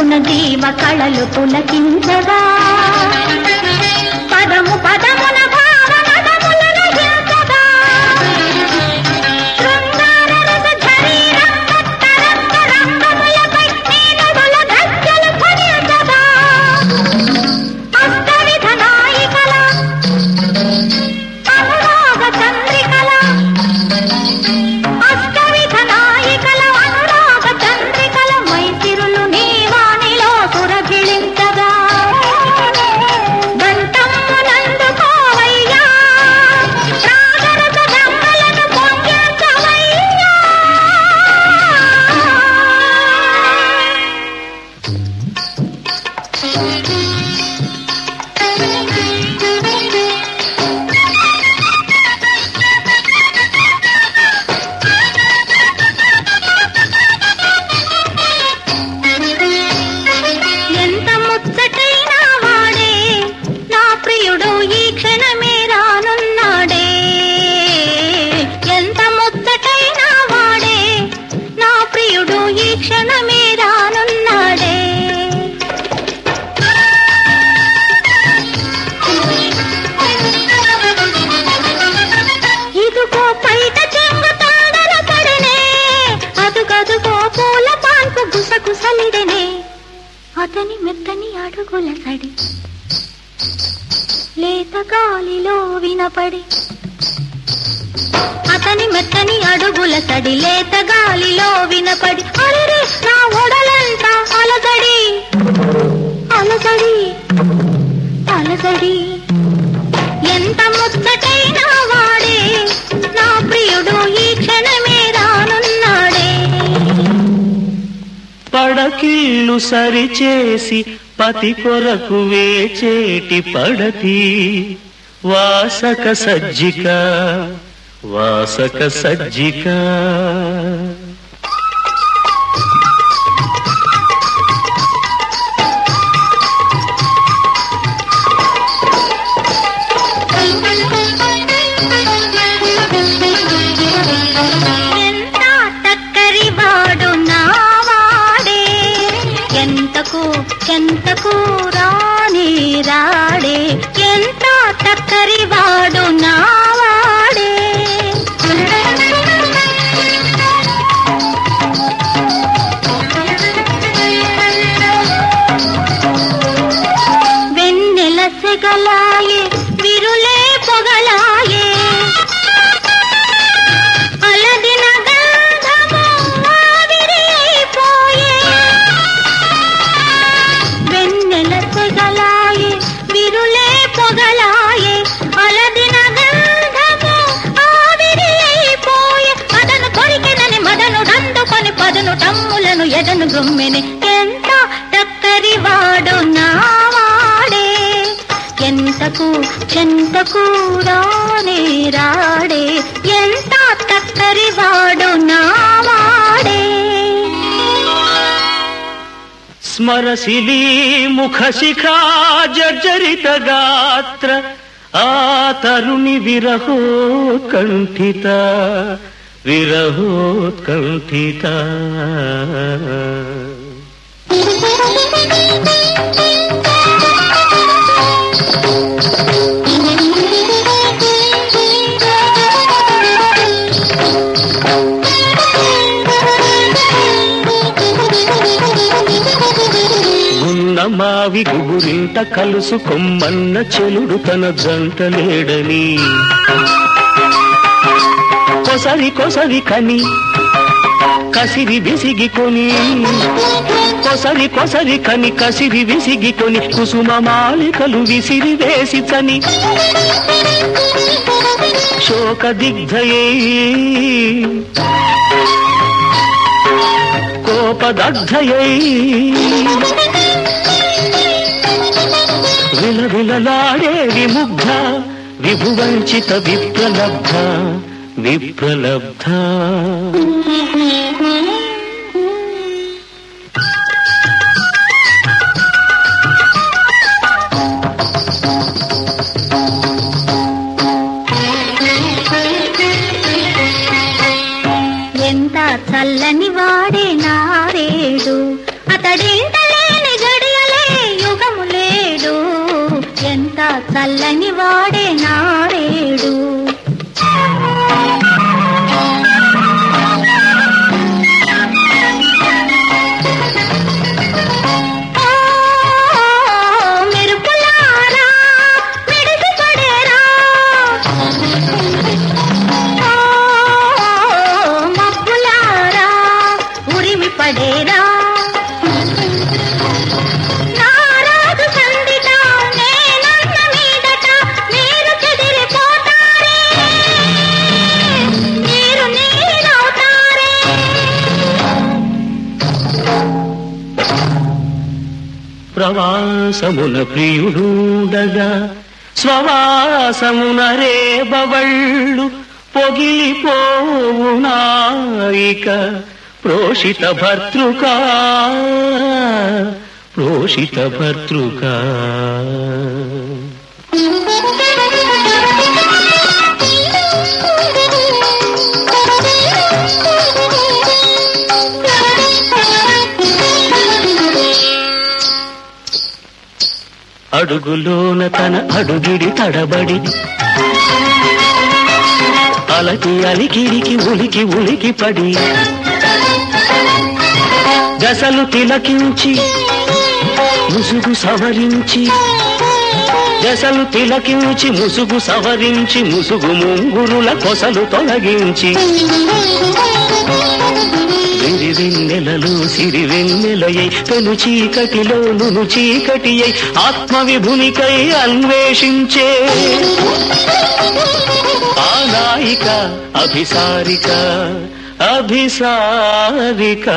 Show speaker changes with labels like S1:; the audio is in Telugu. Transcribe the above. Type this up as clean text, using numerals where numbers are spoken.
S1: పదమున జీవ కళలు పులకించగా పదము పదమున భావనదములను హింసగా శృంగార రస శరీరం తరంగ రంగములపై నీనుడుల గజ్జలు ఫలించగా అష్టవిధ నాయికల అనురాగ చంద్రికల అష్టవిధ నాయికల అనురాగ చంద్రికల మైసిరులు నీవానిలో సురభిళించగా గంటమ్మునందుకోవయ్యా రాగరస గంగలను పొంగించవయ్యా. ఎంత ముచ్చటైన వాడే నా ప్రియుడు ఈ క్షణమే రానున్నాడే. ఎంత ముచ్చటైన వాడే నా ప్రియుడు ఈ క్షణమే రానున్నాడే. ఇదుగో పైట చెంగు తాడల పడనే అదుగదుగో పూల పాన్పు గుసగుసలిడనే అతని మెత్తని అడుగుల సడి లేత గాలిలో వినపడి అతని మెత్తని అడుగుల సడి లేత గాలిలో వినపడి అరే నా ఒడలంతా అలజడి అలజడి అలజడి. ఎంత ముచ్చటైన వాడే నా ప్రియుడు ఈ క్షణమే రానున్నాడే.
S2: పడకీళ్ళు సరిచేసి పతి కొరకు వేచేటి పడతి వాసక సజ్జిక వాసక సజ్జిక.
S1: ఎంత టక్కరి వాడు నా వాడే ఎంతకు ఎంతకు రాని రాడే. ఎంత టక్కరి వాడు నా వాడే వెన్నెల సెగలాయే విరులే పొగలాయే అలదిన గంధము ఆవిరైపోయే. వెన్నెల సెగలాయే విరులే పొగలాయే అలదిన గంధము ఆవిరైపోయే. అదను కొరికెనని మదను దండుకొని పదును తమ్ములను ఎదను గుమ్మెని. ఎంత టక్కరి వాడు నా వాడే ఎంతకు చెంతకు రానే రాడే. ఎంత టక్కరి వాడు నా వాడే.
S2: స్మరశిలీ ముఖ శిఖా జర్జరిత గాత్ర ఆ తరుణి విరహోత్కంఠిత విరహోత్కంఠిత. గున్నమావి గుబురింట కలుసుకొమ్మన్న చెలుడు తన జంట లేడని కొసరి కొసరి కని కసిరి విసిగికొని కొసరి కొసరి కని కసిరి విసిగికొని కుసుమ మాలికలు విసిరి వేసి చని శోక దిగ్ధయే కోపదగ్ధయై విలవిలలాడే విముగ్ధ విభువంచిత విప్రలబ్ధ విప్రలబ్ధ.
S1: ఎంత చల్లని వాడే నారేడు అతడింట లేని చల్లని వాడే నారేడు.
S2: ప్రవాసమున ప్రియుడూడగా స్వవాసమున రేబవళ్ళు పొగిలిపోవునాయిక ప్రోషిత భర్తృకా ప్రోషిత భర్తృకా. అడుగులోన తన అడుగిడి తడబడి అలకి అలికిడికి ఉలికి ఉలికి పడి గసలు తిలకించి ముసుగు సవరించి గసలు తిలకించి ముసుగు సవరించి ముసుగు ముంగురుల కొసలు తొలగించి వెన్నెలలో సిరి వెన్నెలయై పెను చీకటిలో నును చీకటి అయి ఆత్మవిభునికై అన్వేషించే ఆ నాయిక అభిసారిక అభిసారిక.